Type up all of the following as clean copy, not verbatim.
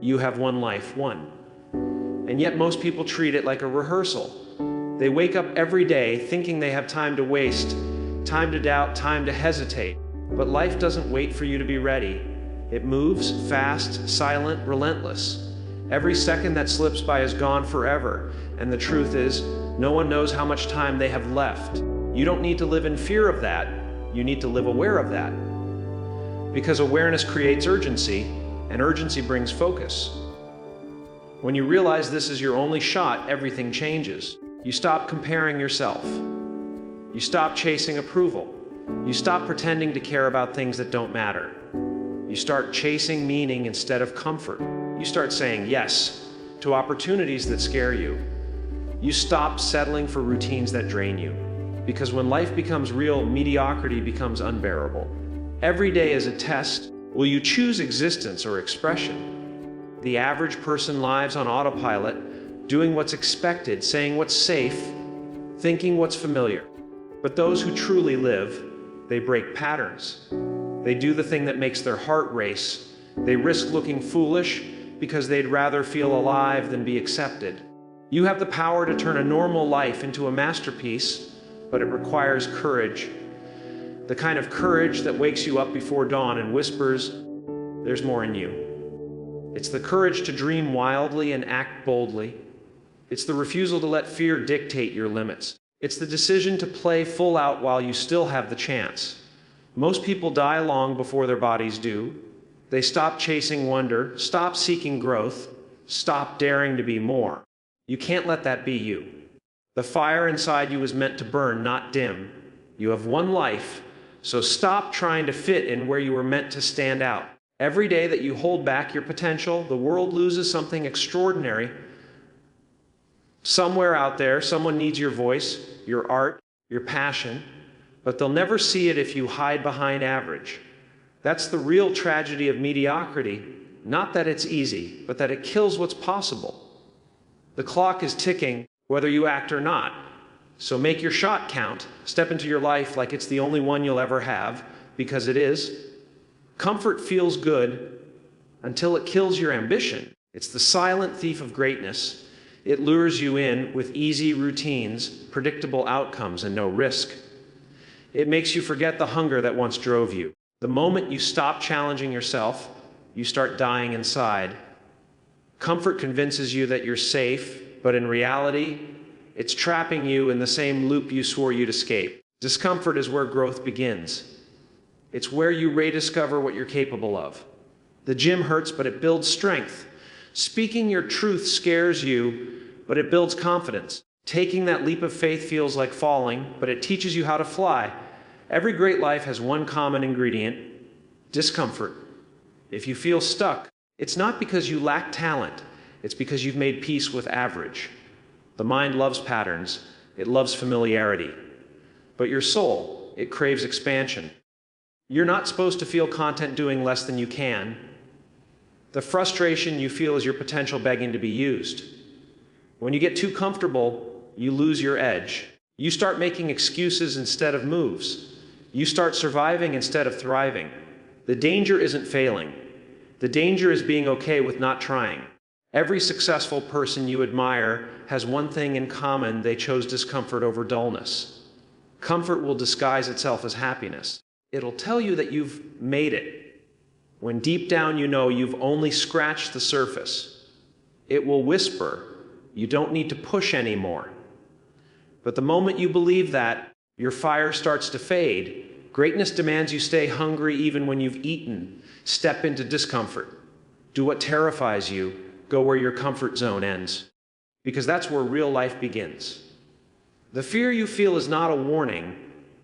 You have one life, one. And yet most people treat it like a rehearsal. They wake up every day thinking they have time to waste, time to doubt, time to hesitate. But life doesn't wait for you to be ready. It moves, fast, silent, relentless. Every second that slips by is gone forever. And the truth is, no one knows how much time they have left. You don't need to live in fear of that. You need to live aware of that. Because awareness creates urgency, and urgency brings focus. When you realize this is your only shot, everything changes. You stop comparing yourself. You stop chasing approval. You stop pretending to care about things that don't matter. You start chasing meaning instead of comfort. You start saying yes to opportunities that scare you. You stop settling for routines that drain you. Because when life becomes real, mediocrity becomes unbearable. Every day is a test. Will you choose existence or expression? The average person lives on autopilot, doing what's expected, saying what's safe, thinking what's familiar. But those who truly live, they break patterns. They do the thing that makes their heart race. They risk looking foolish because they'd rather feel alive than be accepted. You have the power to turn a normal life into a masterpiece, but it requires courage. The kind of courage that wakes you up before dawn and whispers, "There's more in you." It's the courage to dream wildly and act boldly. It's the refusal to let fear dictate your limits. It's the decision to play full out while you still have the chance. Most people die long before their bodies do. They stop chasing wonder, stop seeking growth, stop daring to be more. You can't let that be you. The fire inside you is meant to burn, not dim. You have one life, so stop trying to fit in where you were meant to stand out. Every day that you hold back your potential, the world loses something extraordinary. Somewhere out there, someone needs your voice, your art, your passion, but they'll never see it if you hide behind average. That's the real tragedy of mediocrity. Not that it's easy, but that it kills what's possible. The clock is ticking, whether you act or not. So make your shot count. Step into your life like it's the only one you'll ever have, because it is. Comfort feels good until it kills your ambition. It's the silent thief of greatness. It lures you in with easy routines, predictable outcomes, and no risk. It makes you forget the hunger that once drove you. The moment you stop challenging yourself, you start dying inside. Comfort convinces you that you're safe, but in reality, it's trapping you in the same loop you swore you'd escape. Discomfort is where growth begins. It's where you rediscover what you're capable of. The gym hurts, but it builds strength. Speaking your truth scares you, but it builds confidence. Taking that leap of faith feels like falling, but it teaches you how to fly. Every great life has one common ingredient: discomfort. If you feel stuck, it's not because you lack talent. It's because you've made peace with average. The mind loves patterns. It loves familiarity. But your soul, it craves expansion. You're not supposed to feel content doing less than you can. The frustration you feel is your potential begging to be used. When you get too comfortable, you lose your edge. You start making excuses instead of moves. You start surviving instead of thriving. The danger isn't failing. The danger is being okay with not trying. Every successful person you admire has one thing in common: they chose discomfort over dullness. Comfort will disguise itself as happiness. It'll tell you that you've made it, when deep down you know you've only scratched the surface. It will whisper, you don't need to push anymore. But the moment you believe that, your fire starts to fade. Greatness demands you stay hungry even when you've eaten. Step into discomfort. Do what terrifies you. Go where your comfort zone ends. Because that's where real life begins. The fear you feel is not a warning.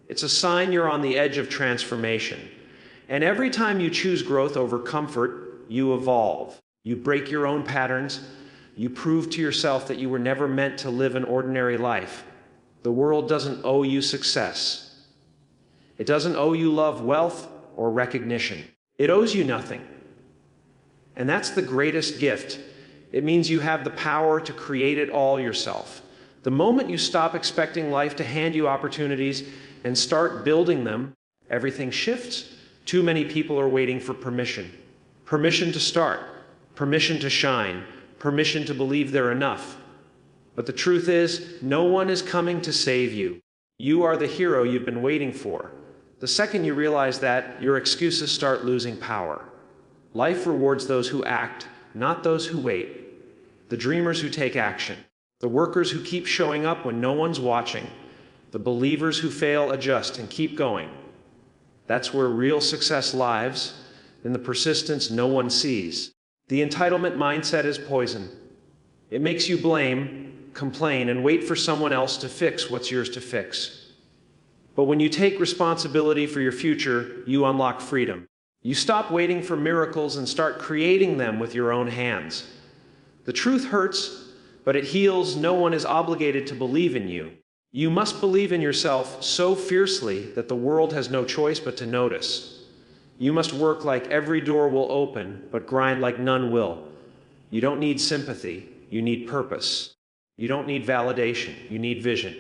It's a sign you're on the edge of transformation. And every time you choose growth over comfort, you evolve. You break your own patterns. You prove to yourself that you were never meant to live an ordinary life. The world doesn't owe you success. It doesn't owe you love, wealth, or recognition. It owes you nothing. And that's the greatest gift. It means you have the power to create it all yourself. The moment you stop expecting life to hand you opportunities and start building them, everything shifts. Too many people are waiting for permission. Permission to start. permission to shine, permission to believe they're enough. But the truth is, no one is coming to save you. You are the hero you've been waiting for. The second you realize that, your excuses start losing power. Life rewards those who act, not those who wait. The dreamers who take action. The workers who keep showing up when no one's watching. The believers who fail, adjust, and keep going. That's where real success lies, in the persistence no one sees. The entitlement mindset is poison. It makes you blame, complain, and wait for someone else to fix what's yours to fix. But when you take responsibility for your future, you unlock freedom. You stop waiting for miracles and start creating them with your own hands. The truth hurts, but it heals. No one is obligated to believe in you. You must believe in yourself so fiercely that the world has no choice but to notice. You must work like every door will open, but grind like none will. You don't need sympathy, you need purpose. You don't need validation, you need vision.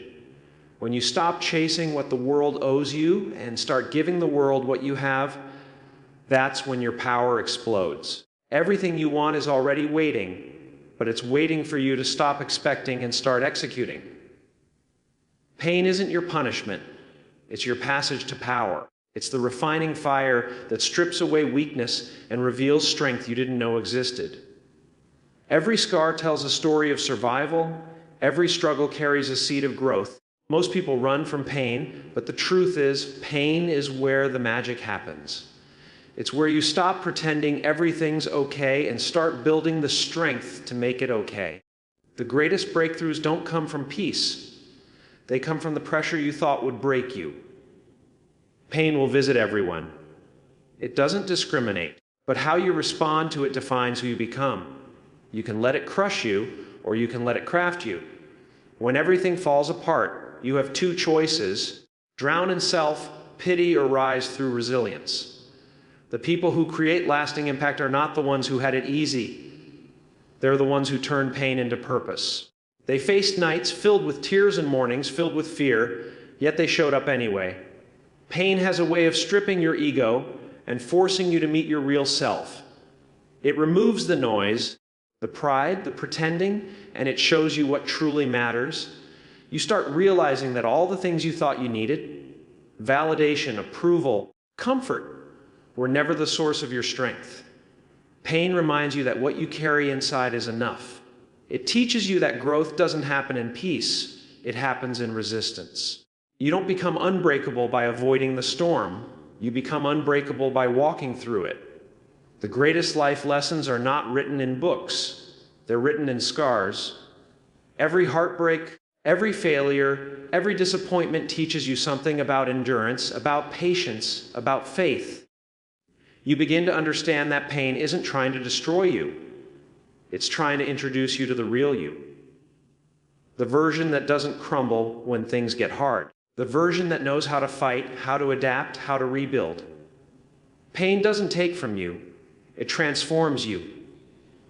When you stop chasing what the world owes you and start giving the world what you have, that's when your power explodes. Everything you want is already waiting, but it's waiting for you to stop expecting and start executing. Pain isn't your punishment, it's your passage to power. It's the refining fire that strips away weakness and reveals strength you didn't know existed. Every scar tells a story of survival, every struggle carries a seed of growth. Most people run from pain, but the truth is, pain is where the magic happens. It's where you stop pretending everything's okay and start building the strength to make it okay. The greatest breakthroughs don't come from peace. They come from the pressure you thought would break you. Pain will visit everyone. It doesn't discriminate, but how you respond to it defines who you become. You can let it crush you, or you can let it craft you. When everything falls apart, you have two choices: drown in self, pity, or rise through resilience. The people who create lasting impact are not the ones who had it easy. They're the ones who turned pain into purpose. They faced nights filled with tears and mornings filled with fear, yet they showed up anyway. Pain has a way of stripping your ego and forcing you to meet your real self. It removes the noise, the pride, the pretending, and it shows you what truly matters. You start realizing that all the things you thought you needed, validation, approval, comfort, were never the source of your strength. Pain reminds you that what you carry inside is enough. It teaches you that growth doesn't happen in peace, it happens in resistance. You don't become unbreakable by avoiding the storm, you become unbreakable by walking through it. The greatest life lessons are not written in books, they're written in scars. Every heartbreak, every failure, every disappointment teaches you something about endurance, about patience, about faith. You begin to understand that pain isn't trying to destroy you. It's trying to introduce you to the real you. The version that doesn't crumble when things get hard. The version that knows how to fight, how to adapt, how to rebuild. Pain doesn't take from you. It transforms you.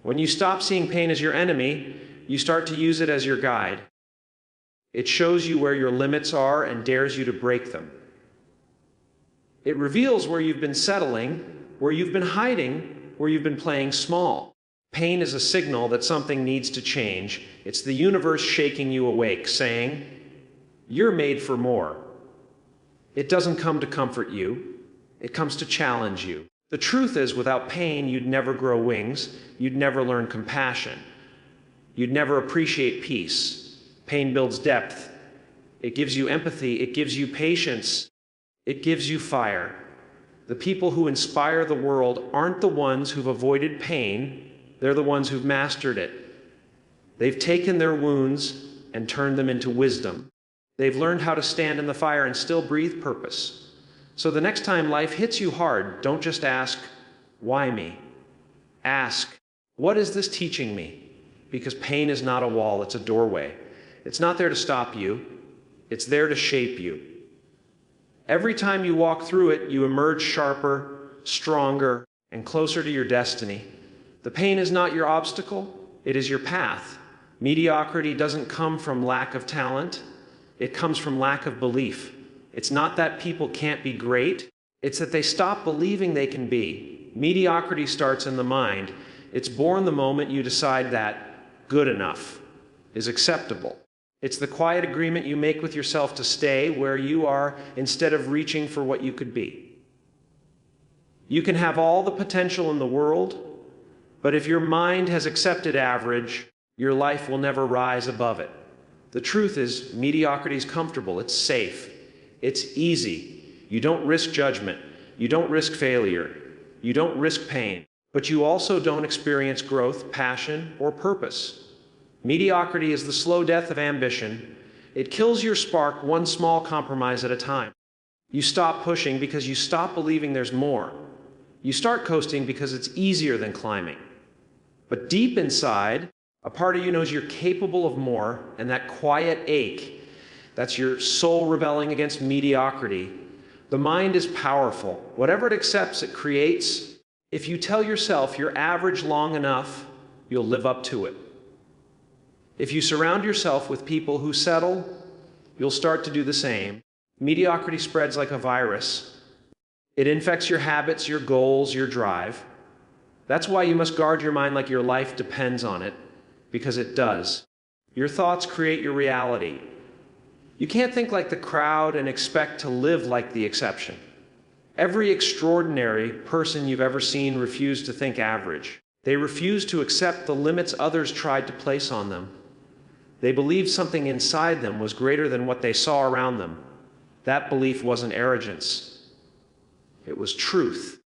When you stop seeing pain as your enemy, you start to use it as your guide. It shows you where your limits are and dares you to break them. It reveals where you've been settling, where you've been hiding, where you've been playing small. Pain is a signal that something needs to change. It's the universe shaking you awake, saying, "You're made for more." It doesn't come to comfort you. It comes to challenge you. The truth is, without pain, you'd never grow wings. You'd never learn compassion. You'd never appreciate peace. Pain builds depth. It gives you empathy. It gives you patience. It gives you fire. The people who inspire the world aren't the ones who've avoided pain. They're the ones who've mastered it. They've taken their wounds and turned them into wisdom. They've learned how to stand in the fire and still breathe purpose. So the next time life hits you hard, don't just ask, "Why me?" Ask, "What is this teaching me?" Because pain is not a wall, it's a doorway. It's not there to stop you, it's there to shape you. Every time you walk through it, you emerge sharper, stronger, and closer to your destiny. The pain is not your obstacle, it is your path. Mediocrity doesn't come from lack of talent, it comes from lack of belief. It's not that people can't be great, it's that they stop believing they can be. Mediocrity starts in the mind. It's born the moment you decide that good enough is acceptable. It's the quiet agreement you make with yourself to stay where you are instead of reaching for what you could be. You can have all the potential in the world, but if your mind has accepted average, your life will never rise above it. The truth is, mediocrity is comfortable, it's safe, it's easy. You don't risk judgment, you don't risk failure, you don't risk pain, but you also don't experience growth, passion, or purpose. Mediocrity is the slow death of ambition. It kills your spark one small compromise at a time. You stop pushing because you stop believing there's more. You start coasting because it's easier than climbing. But deep inside, a part of you knows you're capable of more, and that quiet ache, that's your soul rebelling against mediocrity. The mind is powerful. Whatever it accepts, it creates. If you tell yourself you're average long enough, you'll live up to it. If you surround yourself with people who settle, you'll start to do the same. Mediocrity spreads like a virus. It infects your habits, your goals, your drive. That's why you must guard your mind like your life depends on it, because it does. Your thoughts create your reality. You can't think like the crowd and expect to live like the exception. Every extraordinary person you've ever seen refused to think average. They refused to accept the limits others tried to place on them. They believed something inside them was greater than what they saw around them. That belief wasn't arrogance. It was truth.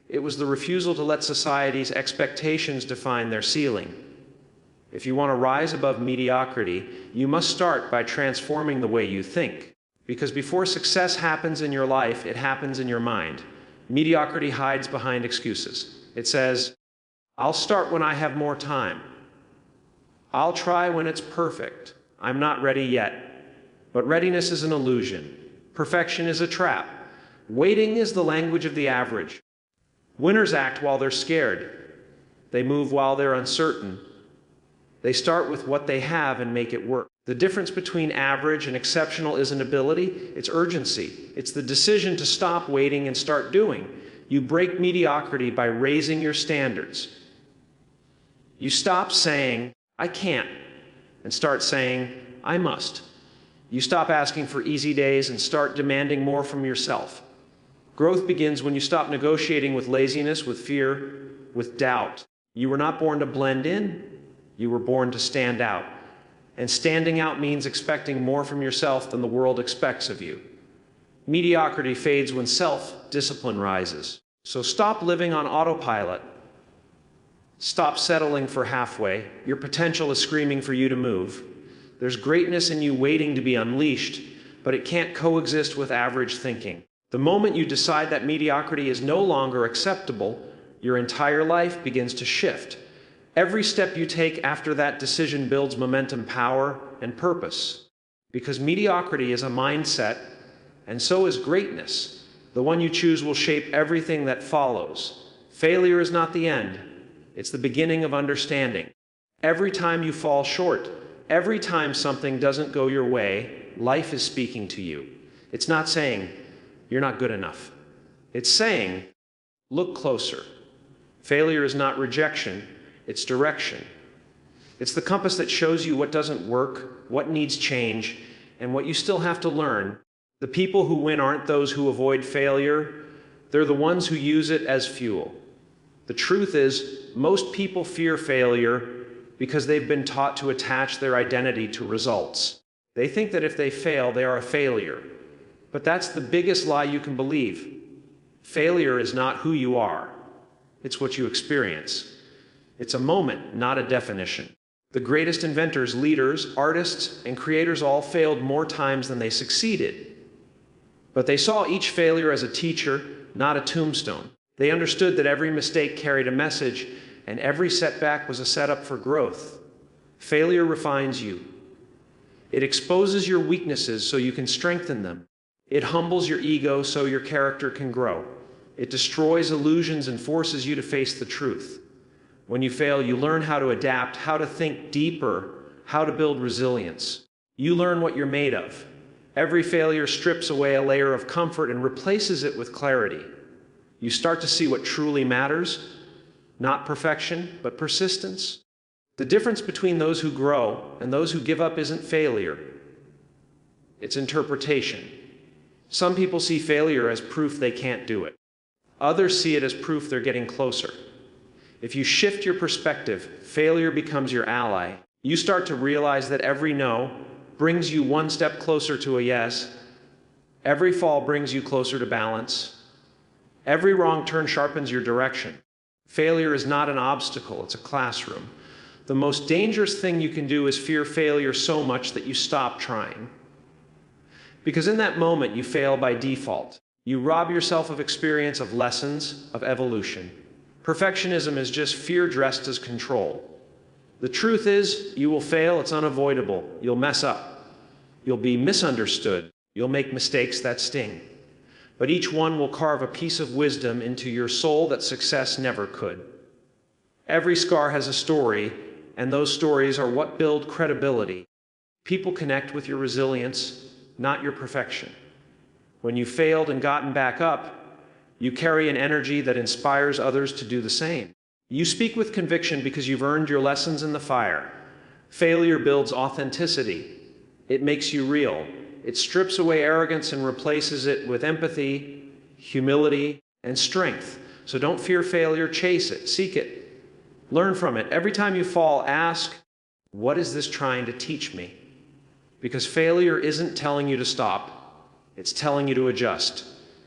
It was the refusal to let society's expectations define their ceiling. If you want to rise above mediocrity, you must start by transforming the way you think. Because before success happens in your life, it happens in your mind. Mediocrity hides behind excuses. It says, I'll start when I have more time. I'll try when it's perfect. I'm not ready yet. But readiness is an illusion. Perfection is a trap. Waiting is the language of the average. Winners act while they're scared. They move while they're uncertain. They start with what they have and make it work. The difference between average and exceptional isn't ability, it's urgency. It's the decision to stop waiting and start doing. You break mediocrity by raising your standards. You stop saying, I can't, and start saying, I must. You stop asking for easy days and start demanding more from yourself. Growth begins when you stop negotiating with laziness, with fear, with doubt. You were not born to blend in, you were born to stand out. And standing out means expecting more from yourself than the world expects of you. Mediocrity fades when self-discipline rises. So stop living on autopilot. Stop settling for halfway. Your potential is screaming for you to move. There's greatness in you waiting to be unleashed, but it can't coexist with average thinking. The moment you decide that mediocrity is no longer acceptable, your entire life begins to shift. Every step you take after that decision builds momentum, power, and purpose. Because mediocrity is a mindset, and so is greatness. The one you choose will shape everything that follows. Failure is not the end. It's the beginning of understanding. Every time you fall short, every time something doesn't go your way, life is speaking to you. It's not saying, you're not good enough. It's saying, look closer. Failure is not rejection, it's direction. It's the compass that shows you what doesn't work, what needs change, and what you still have to learn. The people who win aren't those who avoid failure, they're the ones who use it as fuel. The truth is, most people fear failure because they've been taught to attach their identity to results. They think that if they fail, they are a failure. But that's the biggest lie you can believe. Failure is not who you are. It's what you experience. It's a moment, not a definition. The greatest inventors, leaders, artists, and creators all failed more times than they succeeded. But they saw each failure as a teacher, not a tombstone. They understood that every mistake carried a message, and every setback was a setup for growth. Failure refines you. It exposes your weaknesses so you can strengthen them. It humbles your ego so your character can grow. It destroys illusions and forces you to face the truth. When you fail, you learn how to adapt, how to think deeper, how to build resilience. You learn what you're made of. Every failure strips away a layer of comfort and replaces it with clarity. You start to see what truly matters, not perfection, but persistence. The difference between those who grow and those who give up isn't failure, it's interpretation. Some people see failure as proof they can't do it. Others see it as proof they're getting closer. If you shift your perspective, failure becomes your ally. You start to realize that every no brings you one step closer to a yes. Every fall brings you closer to balance. Every wrong turn sharpens your direction. Failure is not an obstacle, it's a classroom. The most dangerous thing you can do is fear failure so much that you stop trying. Because in that moment, you fail by default. You rob yourself of experience, of lessons, of evolution. Perfectionism is just fear dressed as control. The truth is, you will fail, it's unavoidable. You'll mess up. You'll be misunderstood. You'll make mistakes that sting. But each one will carve a piece of wisdom into your soul that success never could. Every scar has a story, and those stories are what build credibility. People connect with your resilience, not your perfection. When you failed and gotten back up, you carry an energy that inspires others to do the same. You speak with conviction because you've earned your lessons in the fire. Failure builds authenticity. It makes you real. It strips away arrogance and replaces it with empathy, humility, and strength. So don't fear failure, chase it, seek it, learn from it. Every time you fall, ask, what is this trying to teach me? Because failure isn't telling you to stop, it's telling you to adjust.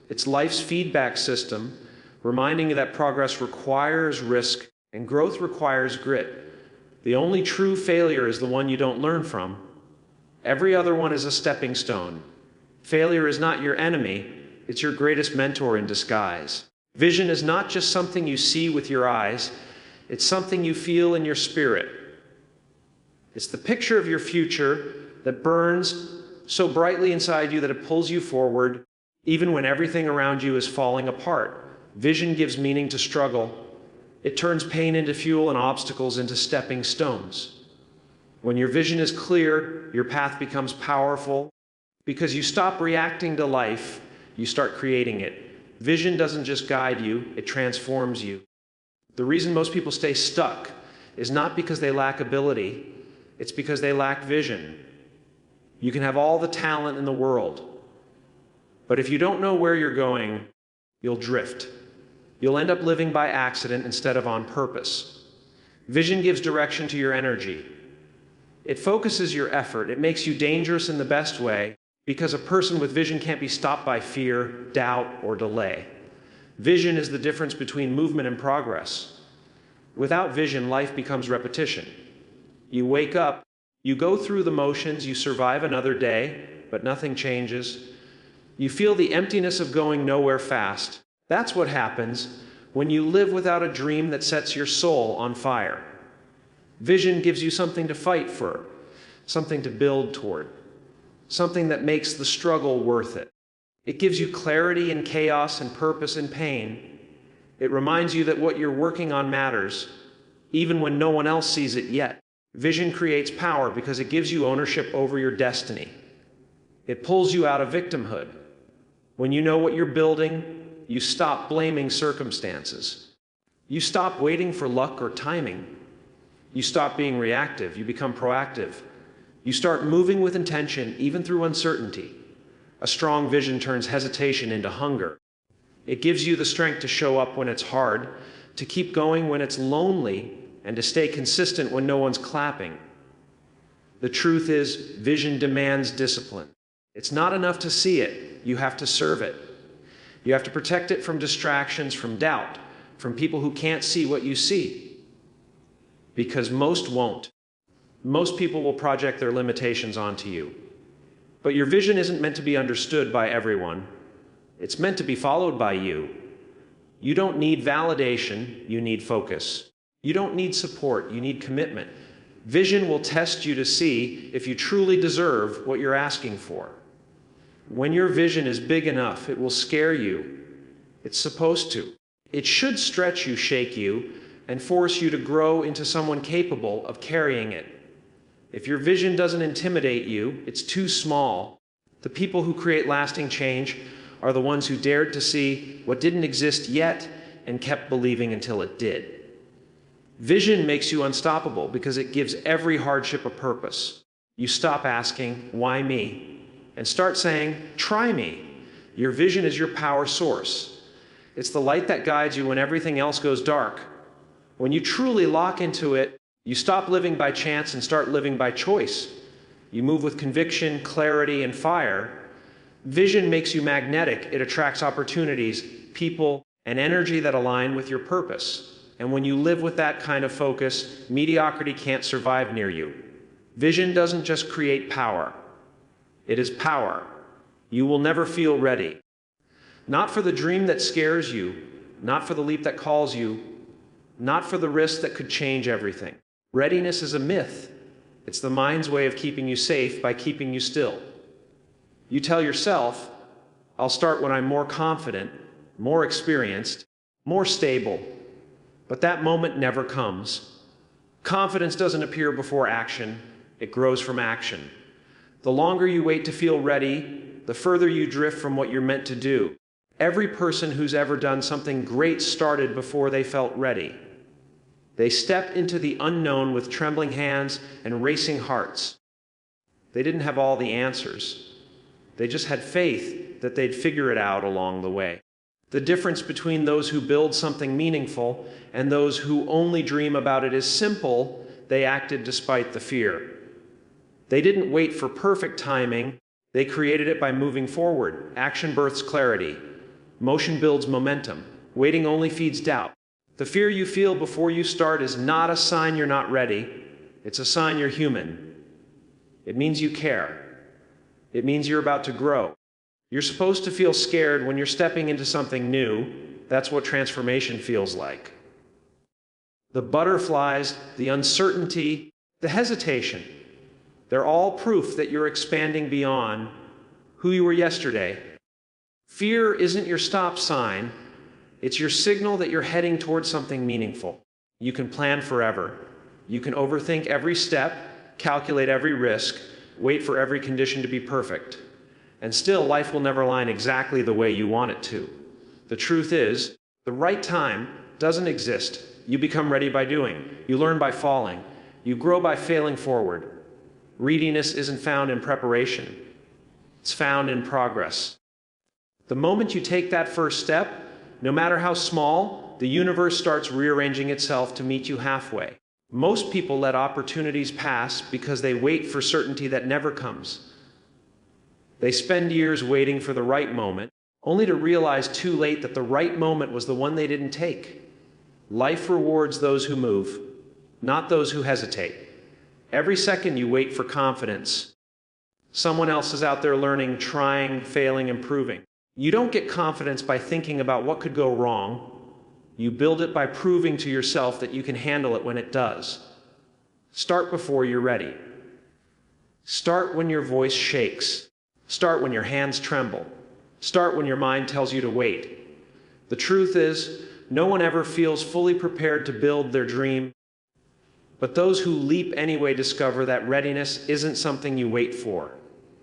It's life's feedback system, reminding you that progress requires risk and growth requires grit. The only true failure is the one you don't learn from. Every other one is a stepping stone. Failure is not your enemy, it's your greatest mentor in disguise. Vision is not just something you see with your eyes, it's something you feel in your spirit. It's the picture of your future that burns so brightly inside you that it pulls you forward, even when everything around you is falling apart. Vision gives meaning to struggle. It turns pain into fuel and obstacles into stepping stones. When your vision is clear, your path becomes powerful. Because you stop reacting to life, you start creating it. Vision doesn't just guide you, it transforms you. The reason most people stay stuck is not because they lack ability, it's because they lack vision. You can have all the talent in the world, but if you don't know where you're going, you'll drift. You'll end up living by accident instead of on purpose. Vision gives direction to your energy. It focuses your effort. It makes you dangerous in the best way, because a person with vision can't be stopped by fear, doubt, or delay. Vision is the difference between movement and progress. Without vision, life becomes repetition. You wake up, you go through the motions, you survive another day, but nothing changes. You feel the emptiness of going nowhere fast. That's what happens when you live without a dream that sets your soul on fire. Vision gives you something to fight for, something to build toward, something that makes the struggle worth it. It gives you clarity in chaos and purpose in pain. It reminds you that what you're working on matters, even when no one else sees it yet. Vision creates power because it gives you ownership over your destiny. It pulls you out of victimhood. When you know what you're building, you stop blaming circumstances. You stop waiting for luck or timing. You stop being reactive. You become proactive. You start moving with intention, even through uncertainty. A strong vision turns hesitation into hunger. It gives you the strength to show up when it's hard, to keep going when it's lonely, and to stay consistent when no one's clapping. The truth is, vision demands discipline. It's not enough to see it. You have to serve it. You have to protect it from distractions, from doubt, from people who can't see what you see. Because most won't. Most people will project their limitations onto you. But your vision isn't meant to be understood by everyone. It's meant to be followed by you. You don't need validation, you need focus. You don't need support, you need commitment. Vision will test you to see if you truly deserve what you're asking for. When your vision is big enough, it will scare you. It's supposed to. It should stretch you, shake you, and force you to grow into someone capable of carrying it. If your vision doesn't intimidate you, it's too small. The people who create lasting change are the ones who dared to see what didn't exist yet and kept believing until it did. Vision makes you unstoppable because it gives every hardship a purpose. You stop asking, why me? And start saying, try me. Your vision is your power source. It's the light that guides you when everything else goes dark. When you truly lock into it, you stop living by chance and start living by choice. You move with conviction, clarity, and fire. Vision makes you magnetic. It attracts opportunities, people, and energy that align with your purpose. And when you live with that kind of focus, mediocrity can't survive near you. Vision doesn't just create power. It is power. You will never feel ready. Not for the dream that scares you, not for the leap that calls you, not for the risk that could change everything. Readiness is a myth. It's the mind's way of keeping you safe by keeping you still. You tell yourself, I'll start when I'm more confident, more experienced, more stable. But that moment never comes. Confidence doesn't appear before action. It grows from action. The longer you wait to feel ready, the further you drift from what you're meant to do. Every person who's ever done something great started before they felt ready. They stepped into the unknown with trembling hands and racing hearts. They didn't have all the answers. They just had faith that they'd figure it out along the way. The difference between those who build something meaningful and those who only dream about it is simple. They acted despite the fear. They didn't wait for perfect timing. They created it by moving forward. Action births clarity. Motion builds momentum. Waiting only feeds doubt. The fear you feel before you start is not a sign you're not ready. It's a sign you're human. It means you care. It means you're about to grow. You're supposed to feel scared when you're stepping into something new. That's what transformation feels like. The butterflies, the uncertainty, the hesitation, they're all proof that you're expanding beyond who you were yesterday. Fear isn't your stop sign. It's your signal that you're heading towards something meaningful. You can plan forever. You can overthink every step, calculate every risk, wait for every condition to be perfect. And still, life will never align exactly the way you want it to. The truth is, the right time doesn't exist. You become ready by doing. You learn by falling. You grow by failing forward. Readiness isn't found in preparation. It's found in progress. The moment you take that first step, no matter how small, the universe starts rearranging itself to meet you halfway. Most people let opportunities pass because they wait for certainty that never comes. They spend years waiting for the right moment, only to realize too late that the right moment was the one they didn't take. Life rewards those who move, not those who hesitate. Every second you wait for confidence, someone else is out there learning, trying, failing, improving. You don't get confidence by thinking about what could go wrong. You build it by proving to yourself that you can handle it when it does. Start before you're ready. Start when your voice shakes. Start when your hands tremble. Start when your mind tells you to wait. The truth is, no one ever feels fully prepared to build their dream. But those who leap anyway discover that readiness isn't something you wait for.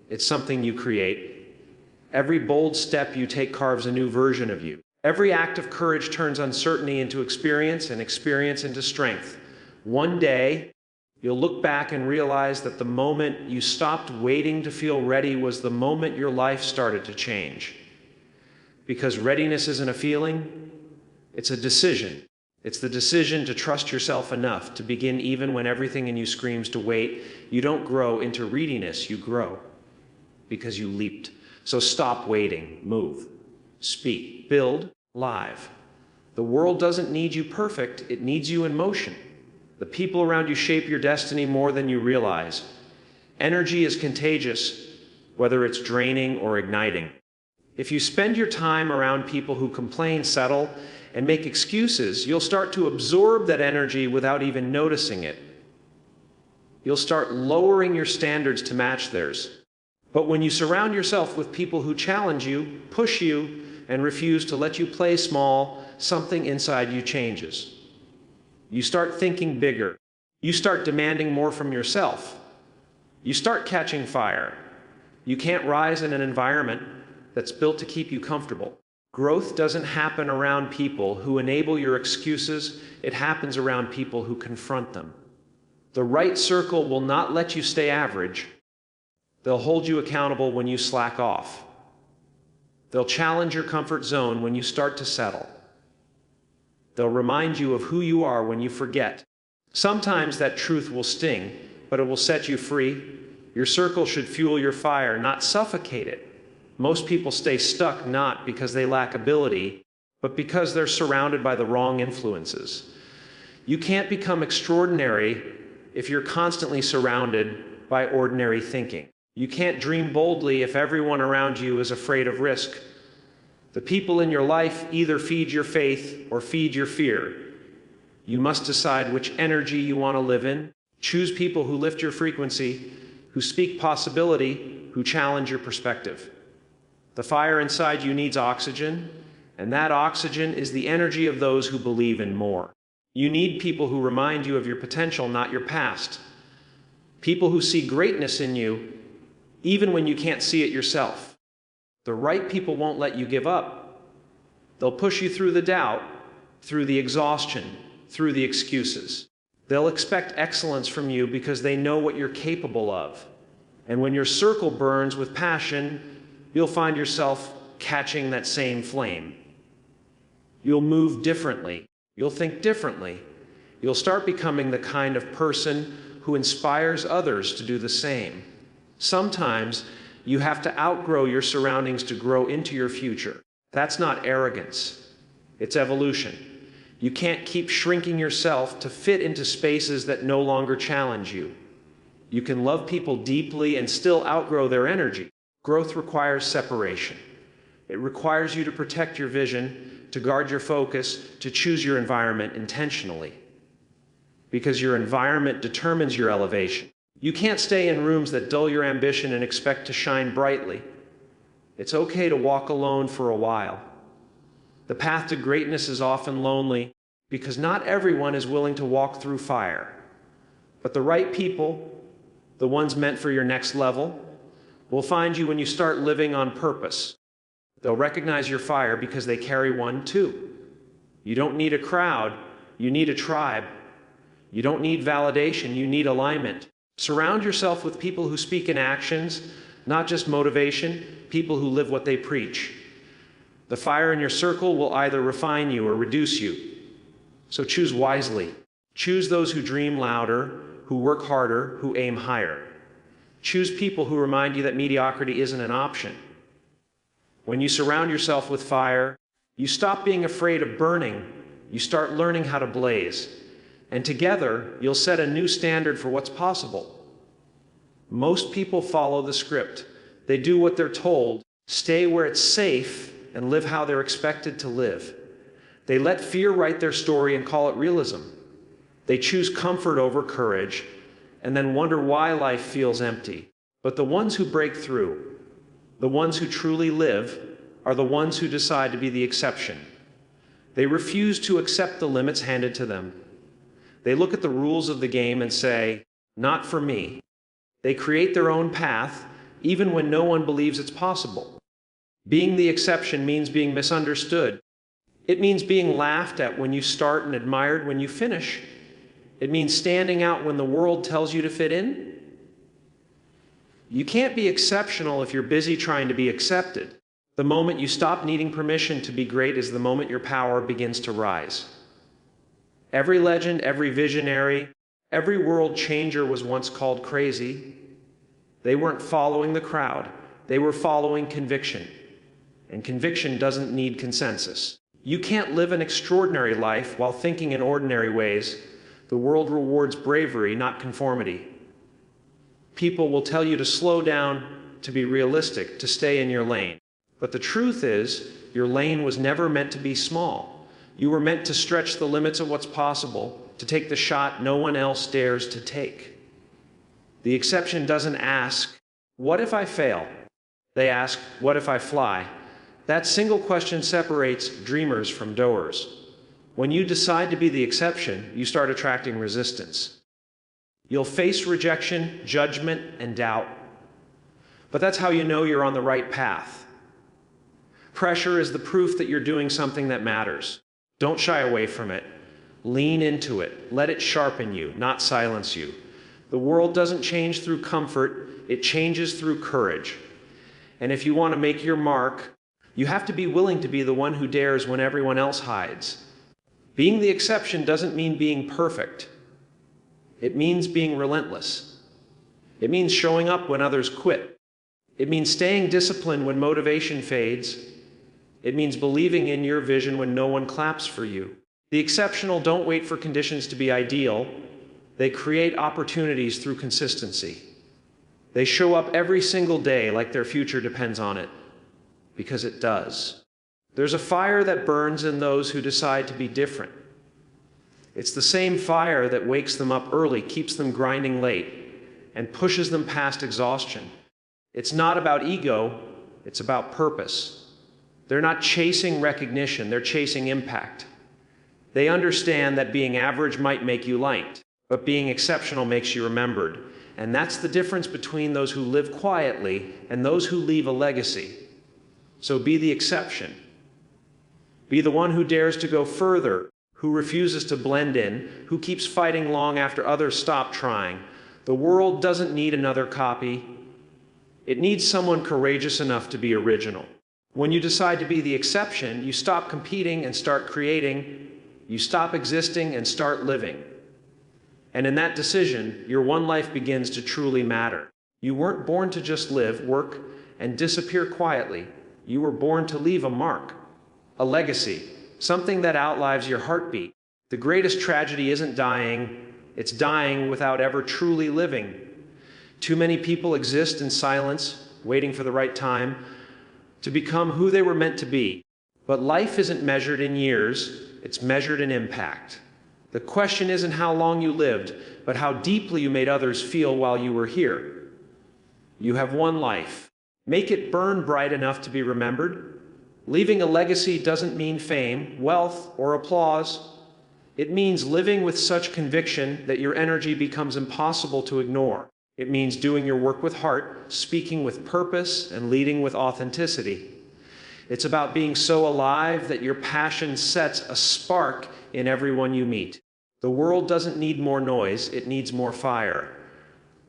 It's something you create. Every bold step you take carves a new version of you. Every act of courage turns uncertainty into experience and experience into strength. One day, you'll look back and realize that the moment you stopped waiting to feel ready was the moment your life started to change. Because readiness isn't a feeling, it's a decision. It's the decision to trust yourself enough to begin even when everything in you screams to wait. You don't grow into readiness, you grow because you leaped. So stop waiting, move, speak, build, live. The world doesn't need you perfect, it needs you in motion. The people around you shape your destiny more than you realize. Energy is contagious, whether it's draining or igniting. If you spend your time around people who complain, settle, and make excuses, you'll start to absorb that energy without even noticing it. You'll start lowering your standards to match theirs. But when you surround yourself with people who challenge you, push you, and refuse to let you play small, something inside you changes. You start thinking bigger. You start demanding more from yourself. You start catching fire. You can't rise in an environment that's built to keep you comfortable. Growth doesn't happen around people who enable your excuses, it happens around people who confront them. The right circle will not let you stay average. They'll hold you accountable when you slack off. They'll challenge your comfort zone when you start to settle. They'll remind you of who you are when you forget. Sometimes that truth will sting, but it will set you free. Your circle should fuel your fire, not suffocate it. Most people stay stuck not because they lack ability, but because they're surrounded by the wrong influences. You can't become extraordinary if you're constantly surrounded by ordinary thinking. You can't dream boldly if everyone around you is afraid of risk. The people in your life either feed your faith or feed your fear. You must decide which energy you want to live in. Choose people who lift your frequency, who speak possibility, who challenge your perspective. The fire inside you needs oxygen, and that oxygen is the energy of those who believe in more. You need people who remind you of your potential, not your past. People who see greatness in you, even when you can't see it yourself. The right people won't let you give up. They'll push you through the doubt, through the exhaustion, through the excuses. They'll expect excellence from you because they know what you're capable of. And when your circle burns with passion, you'll find yourself catching that same flame. You'll move differently. You'll think differently. You'll start becoming the kind of person who inspires others to do the same. Sometimes you have to outgrow your surroundings to grow into your future. That's not arrogance. It's evolution. You can't keep shrinking yourself to fit into spaces that no longer challenge you. You can love people deeply and still outgrow their energy. Growth requires separation. It requires you to protect your vision, to guard your focus, to choose your environment intentionally. Because your environment determines your elevation. You can't stay in rooms that dull your ambition and expect to shine brightly. It's okay to walk alone for a while. The path to greatness is often lonely because not everyone is willing to walk through fire. But the right people, the ones meant for your next level, will find you when you start living on purpose. They'll recognize your fire because they carry one too. You don't need a crowd, you need a tribe. You don't need validation, you need alignment. Surround yourself with people who speak in actions, not just motivation, people who live what they preach. The fire in your circle will either refine you or reduce you. So choose wisely. Choose those who dream louder, who work harder, who aim higher. Choose people who remind you that mediocrity isn't an option. When you surround yourself with fire, you stop being afraid of burning. You start learning how to blaze. And together, you'll set a new standard for what's possible. Most people follow the script. They do what they're told, stay where it's safe, and live how they're expected to live. They let fear write their story and call it realism. They choose comfort over courage, and then wonder why life feels empty. But the ones who break through, the ones who truly live, are the ones who decide to be the exception. They refuse to accept the limits handed to them. They look at the rules of the game and say, "Not for me." They create their own path, even when no one believes it's possible. Being the exception means being misunderstood. It means being laughed at when you start and admired when you finish. It means standing out when the world tells you to fit in. You can't be exceptional if you're busy trying to be accepted. The moment you stop needing permission to be great is the moment your power begins to rise. Every legend, every visionary, every world changer was once called crazy. They weren't following the crowd. They were following conviction. And conviction doesn't need consensus. You can't live an extraordinary life while thinking in ordinary ways. The world rewards bravery, not conformity. People will tell you to slow down, to be realistic, to stay in your lane. But the truth is, your lane was never meant to be small. You were meant to stretch the limits of what's possible, to take the shot no one else dares to take. The exception doesn't ask, "What if I fail?" They ask, "What if I fly?" That single question separates dreamers from doers. When you decide to be the exception, you start attracting resistance. You'll face rejection, judgment, and doubt. But that's how you know you're on the right path. Pressure is the proof that you're doing something that matters. Don't shy away from it. Lean into it. Let it sharpen you, not silence you. The world doesn't change through comfort, it changes through courage. And if you want to make your mark, you have to be willing to be the one who dares when everyone else hides. Being the exception doesn't mean being perfect. It means being relentless. It means showing up when others quit. It means staying disciplined when motivation fades. It means believing in your vision when no one claps for you. The exceptional don't wait for conditions to be ideal. They create opportunities through consistency. They show up every single day like their future depends on it, because it does. There's a fire that burns in those who decide to be different. It's the same fire that wakes them up early, keeps them grinding late, and pushes them past exhaustion. It's not about ego, it's about purpose. They're not chasing recognition, they're chasing impact. They understand that being average might make you liked, but being exceptional makes you remembered. And that's the difference between those who live quietly and those who leave a legacy. So be the exception. Be the one who dares to go further, who refuses to blend in, who keeps fighting long after others stop trying. The world doesn't need another copy. It needs someone courageous enough to be original. When you decide to be the exception, you stop competing and start creating. You stop existing and start living. And in that decision, your one life begins to truly matter. You weren't born to just live, work, and disappear quietly. You were born to leave a mark, a legacy, something that outlives your heartbeat. The greatest tragedy isn't dying, it's dying without ever truly living. Too many people exist in silence, waiting for the right time to become who they were meant to be. But life isn't measured in years, it's measured in impact. The question isn't how long you lived, but how deeply you made others feel while you were here. You have one life. Make it burn bright enough to be remembered. Leaving a legacy doesn't mean fame, wealth, or applause. It means living with such conviction that your energy becomes impossible to ignore. It means doing your work with heart, speaking with purpose, and leading with authenticity. It's about being so alive that your passion sets a spark in everyone you meet. The world doesn't need more noise, it needs more fire.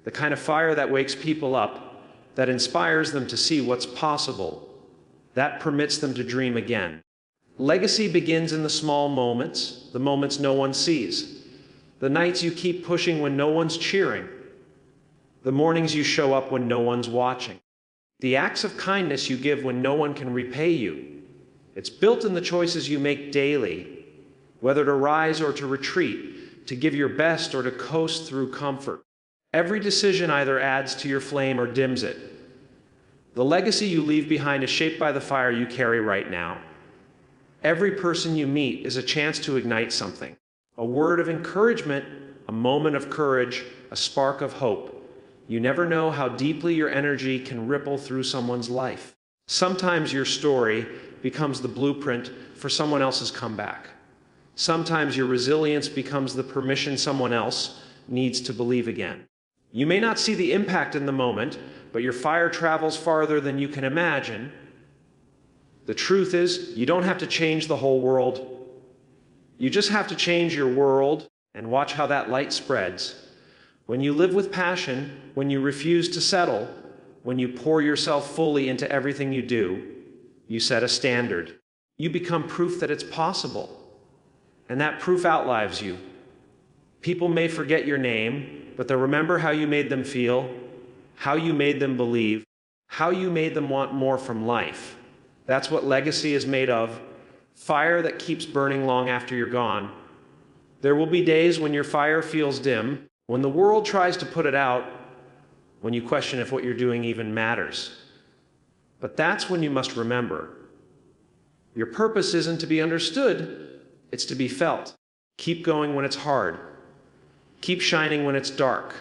The kind of fire that wakes people up, that inspires them to see what's possible, that permits them to dream again. Legacy begins in the small moments, the moments no one sees, the nights you keep pushing when no one's cheering, the mornings you show up when no one's watching, the acts of kindness you give when no one can repay you. It's built in the choices you make daily, whether to rise or to retreat, to give your best or to coast through comfort. Every decision either adds to your flame or dims it. The legacy you leave behind is shaped by the fire you carry right now. Every person you meet is a chance to ignite something. A word of encouragement, a moment of courage, a spark of hope. You never know how deeply your energy can ripple through someone's life. Sometimes your story becomes the blueprint for someone else's comeback. Sometimes your resilience becomes the permission someone else needs to believe again. You may not see the impact in the moment, but your fire travels farther than you can imagine. The truth is, you don't have to change the whole world. You just have to change your world and watch how that light spreads. When you live with passion, when you refuse to settle, when you pour yourself fully into everything you do, you set a standard. You become proof that it's possible. And that proof outlives you. People may forget your name, but they'll remember how you made them feel, how you made them believe, how you made them want more from life. That's what legacy is made of. Fire that keeps burning long after you're gone. There will be days when your fire feels dim, when the world tries to put it out, when you question if what you're doing even matters. But that's when you must remember. Your purpose isn't to be understood, it's to be felt. Keep going when it's hard. Keep shining when it's dark.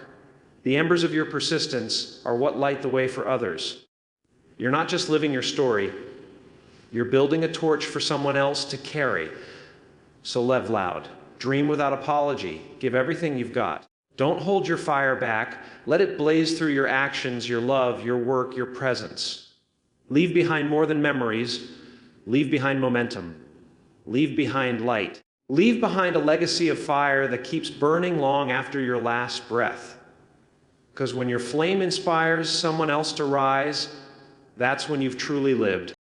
The embers of your persistence are what light the way for others. You're not just living your story, you're building a torch for someone else to carry. So live loud. Dream without apology. Give everything you've got. Don't hold your fire back. Let it blaze through your actions, your love, your work, your presence. Leave behind more than memories, Leave behind momentum. Leave behind light. Leave behind a legacy of fire that keeps burning long after your last breath. Because when your flame inspires someone else to rise, that's when you've truly lived.